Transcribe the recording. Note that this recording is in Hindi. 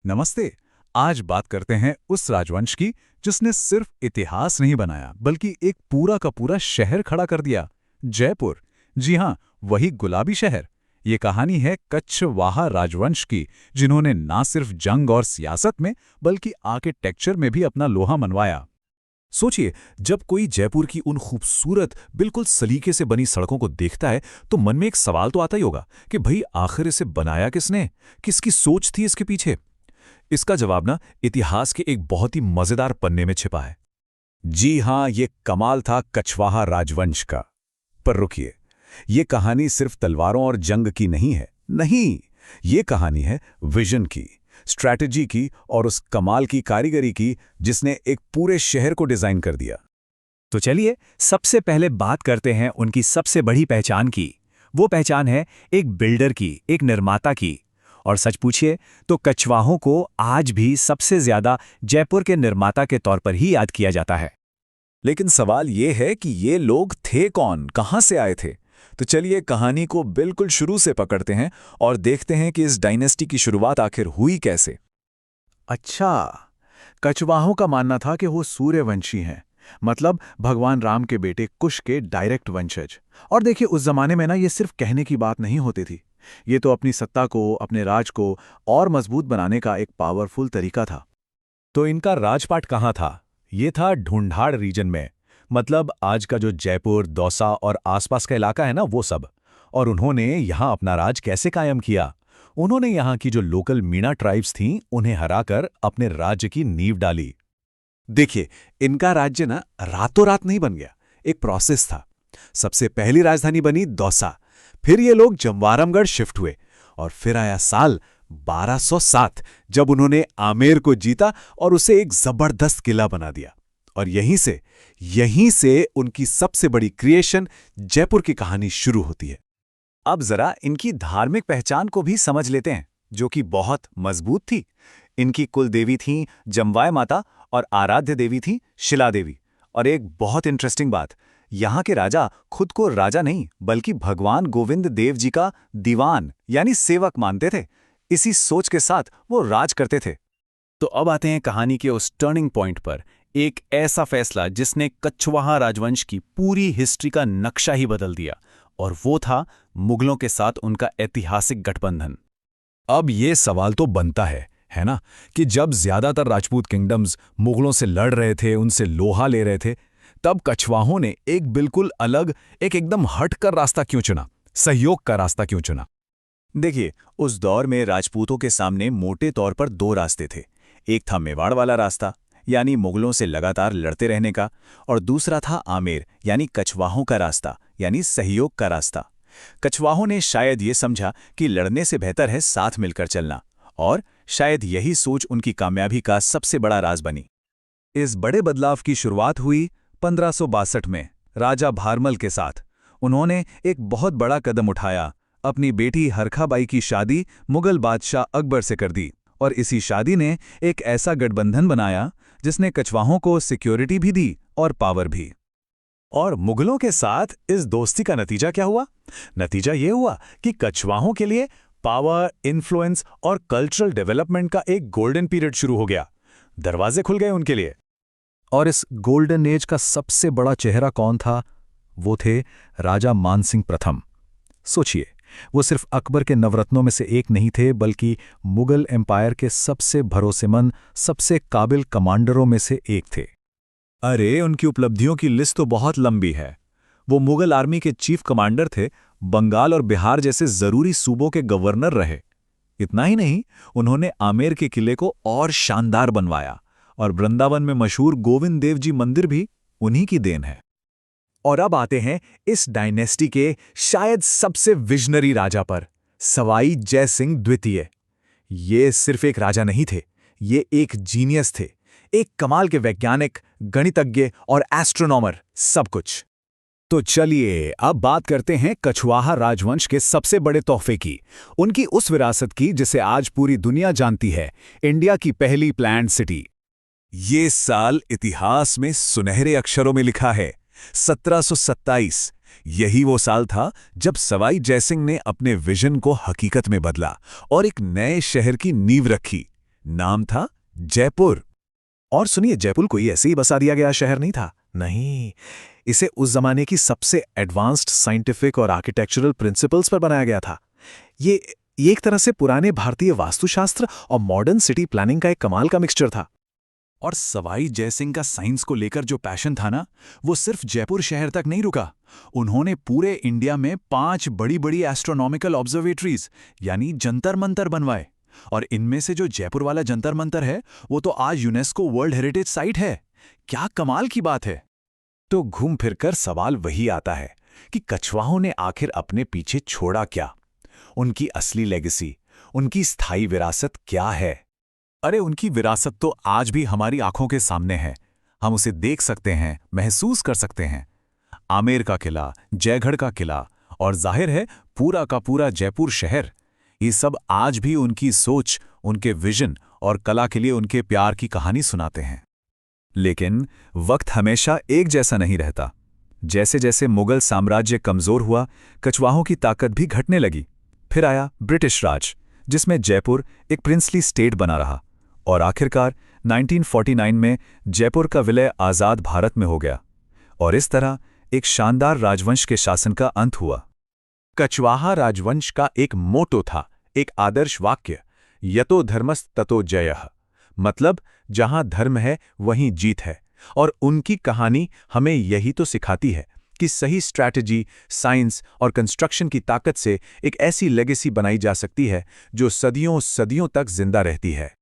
नमस्ते। आज बात करते हैं उस राजवंश की जिसने सिर्फ इतिहास नहीं बनाया बल्कि एक पूरा का पूरा शहर खड़ा कर दिया। जयपुर। जी हाँ, वही गुलाबी शहर। ये कहानी है कछवाहा राजवंश की, जिन्होंने ना सिर्फ जंग और सियासत में बल्कि आर्किटेक्चर में भी अपना लोहा मनवाया। सोचिए, जब कोई जयपुर की उन खूबसूरत बिल्कुल सलीके से बनी सड़कों को देखता है तो मन में एक सवाल तो आता ही होगा कि भाई आखिर इसे बनाया किसने, किसकी सोच थी इसके पीछे। इसका जवाब ना इतिहास के एक बहुत ही मजेदार पन्ने में छिपा है। जी हाँ, ये कमाल था कछवाहा राजवंश का। पर रुकिए, ये कहानी सिर्फ तलवारों और जंग की नहीं है। नहीं, ये कहानी है विजन की, स्ट्रैटेजी की और उस कमाल की कारीगरी की जिसने एक पूरे शहर को डिजाइन कर दिया। तो चलिए सबसे पहले बात करते हैं उनकी सबसे बड़ी पहचान की। वो पहचान है एक बिल्डर की, एक निर्माता की। और सच पूछिए तो कछवाहों को आज भी सबसे ज्यादा जयपुर के निर्माता के तौर पर ही याद किया जाता है। लेकिन सवाल ये है कि ये लोग थे कौन, कहाँ से आए थे? तो चलिए कहानी को बिल्कुल शुरू से पकड़ते हैं और देखते हैं कि इस डायनेस्टी की शुरुआत आखिर हुई कैसे। अच्छा, कछवाहों का मानना था कि वो सूर्यवंशी हैं, मतलब भगवान राम के बेटे कुश के डायरेक्ट वंशज। और देखिए, उस जमाने में ना ये सिर्फ कहने की बात नहीं होती थी। ये तो अपनी सत्ता को, अपने राज को और मजबूत बनाने का एक पावरफुल तरीका था। तो इनका राजपाट कहाँ था? ये था ढूंढाड़ रीजन में, मतलब आज का जो जयपुर, दौसा और आसपास का इलाका है ना, वो सब। और उन्होंने यहाँ अपना राज कैसे कायम किया? उन्होंने यहाँ की जो लोकल मीणा ट्राइब्स थीं, उन्हें हराकर अपने राज्य की नींव डाली। देखिए, इनका राज्य ना रातों रात नहीं बन गया, एक प्रोसेस था। सबसे पहली राजधानी बनी दौसा, फिर ये लोग जमवारामगढ़ शिफ्ट हुए और फिर आया साल 1207 जब उन्होंने आमेर को जीता और उसे एक जबरदस्त किला बना दिया। और यहीं से उनकी सबसे बड़ी क्रिएशन जयपुर की कहानी शुरू होती है। अब जरा इनकी धार्मिक पहचान को भी समझ लेते हैं, जो कि बहुत मजबूत थी। इनकी कुल देवी थीं जमवाय माता और आराध्य देवी थी शिला देवी। और एक बहुत इंटरेस्टिंग बात, यहाँ के राजा खुद को राजा नहीं बल्कि भगवान गोविंद देव जी का दीवान यानी सेवक मानते थे। इसी सोच के साथ वो राज करते थे। तो अब आते हैं कहानी के उस टर्निंग पॉइंट पर, एक ऐसा फैसला जिसने कछवाहा राजवंश की पूरी हिस्ट्री का नक्शा ही बदल दिया, और वो था मुगलों के साथ उनका ऐतिहासिक गठबंधन। अब ये सवाल तो बनता है ना, कि जब ज्यादातर राजपूत किंगडम्स मुगलों से लड़ रहे थे, उनसे लोहा ले रहे थे, तब कछवाहों ने एक बिल्कुल अलग, एक एकदम हटकर रास्ता क्यों चुना, सहयोग का रास्ता क्यों चुना? देखिए, उस दौर में राजपूतों के सामने मोटे तौर पर दो रास्ते थे। एक था मेवाड़ वाला रास्ता, यानी मुगलों से लगातार लड़ते रहने का, और दूसरा था आमेर यानी कछवाहों का रास्ता, यानी सहयोग का रास्ता। कछवाहों ने शायद ये समझा कि लड़ने से बेहतर है साथ मिलकर चलना, और शायद यही सोच उनकी कामयाबी का सबसे बड़ा राज बनी। इस बड़े बदलाव की शुरुआत हुई 1562 में राजा भारमल के साथ। उन्होंने एक बहुत बड़ा कदम उठाया, अपनी बेटी हरखाबाई की शादी मुगल बादशाह अकबर से कर दी। और इसी शादी ने एक ऐसा गठबंधन बनाया जिसने कछवाहों को सिक्योरिटी भी दी और पावर भी। और मुगलों के साथ इस दोस्ती का नतीजा क्या हुआ? नतीजा ये हुआ कि कछवाहों के लिए पावर, इन्फ्लुएंस और कल्चरल डेवलपमेंट का एक गोल्डन पीरियड शुरू हो गया। दरवाजे खुल गए उनके लिए। और इस गोल्डन एज का सबसे बड़ा चेहरा कौन था? वो थे राजा मानसिंह प्रथम। सोचिए, वो सिर्फ अकबर के नवरत्नों में से एक नहीं थे, बल्कि मुगल एम्पायर के सबसे भरोसेमंद, सबसे काबिल कमांडरों में से एक थे। अरे, उनकी उपलब्धियों की लिस्ट तो बहुत लंबी है। वो मुगल आर्मी के चीफ कमांडर थे, बंगाल और बिहार जैसे जरूरी सूबों के गवर्नर रहे। इतना ही नहीं, उन्होंने आमेर के किले को और शानदार बनवाया, और वृंदावन में मशहूर गोविंद देव जी मंदिर भी उन्हीं की देन है। और अब आते हैं इस डायनेस्टी के शायद सबसे विजनरी राजा पर, सवाई जय सिंह द्वितीय। ये सिर्फ एक राजा नहीं थे, ये एक जीनियस थे, एक कमाल के वैज्ञानिक, गणितज्ञ और एस्ट्रोनॉमर, सब कुछ। तो चलिए अब बात करते हैं कछवाहा राजवंश के सबसे बड़े तोहफे की, उनकी उस विरासत की जिसे आज पूरी दुनिया जानती है, इंडिया की पहली प्लान्ड सिटी। ये साल इतिहास में सुनहरे अक्षरों में लिखा है, 1727। यही वो साल था जब सवाई जयसिंह ने अपने विजन को हकीकत में बदला और एक नए शहर की नींव रखी, नाम था जयपुर। और सुनिए, जयपुर कोई ऐसे ही बसा दिया गया शहर नहीं था। नहीं, इसे उस जमाने की सबसे एडवांस्ड साइंटिफिक और आर्किटेक्चरल प्रिंसिपल्स पर बनाया गया था। ये एक तरह से पुराने भारतीय वास्तुशास्त्र और मॉडर्न सिटी प्लानिंग का एक कमाल का मिक्सचर था। और सवाई जयसिंह का साइंस को लेकर जो पैशन था ना, वो सिर्फ जयपुर शहर तक नहीं रुका। उन्होंने पूरे इंडिया में 5 बड़ी बड़ी एस्ट्रोनॉमिकल ऑब्जर्वेटरीज यानी जंतर मंतर बनवाए। और इनमें से जो जयपुर वाला जंतर मंतर है, वो तो आज यूनेस्को वर्ल्ड हेरिटेज साइट है। क्या कमाल की बात है। तो घूम फिरकर सवाल वही आता है कि कछवाहों ने आखिर अपने पीछे छोड़ा क्या? उनकी असली लेगेसी, उनकी स्थायी विरासत क्या है? अरे, उनकी विरासत तो आज भी हमारी आंखों के सामने है। हम उसे देख सकते हैं, महसूस कर सकते हैं। आमेर का किला, जयगढ़ का किला और जाहिर है पूरा का पूरा जयपुर शहर, ये सब आज भी उनकी सोच, उनके विजन और कला के लिए उनके प्यार की कहानी सुनाते हैं। लेकिन वक्त हमेशा एक जैसा नहीं रहता। जैसे जैसे मुगल साम्राज्य कमजोर हुआ, कछवाहों की ताकत भी घटने लगी। फिर आया ब्रिटिश राज, जिसमें जयपुर एक प्रिंसली स्टेट बना रहा। और आखिरकार 1949 में जयपुर का विलय आज़ाद भारत में हो गया। और इस तरह एक शानदार राजवंश के शासन का अंत हुआ। कछवाहा राजवंश का एक मोटो था, एक आदर्श वाक्य, यतो धर्मस् ततो जयः। मतलब जहां धर्म है वहीं जीत है। और उनकी कहानी हमें यही तो सिखाती है कि सही स्ट्रैटेजी, साइंस और कंस्ट्रक्शन की ताकत से एक ऐसी लेगेसी बनाई जा सकती है जो सदियों सदियों तक जिंदा रहती है।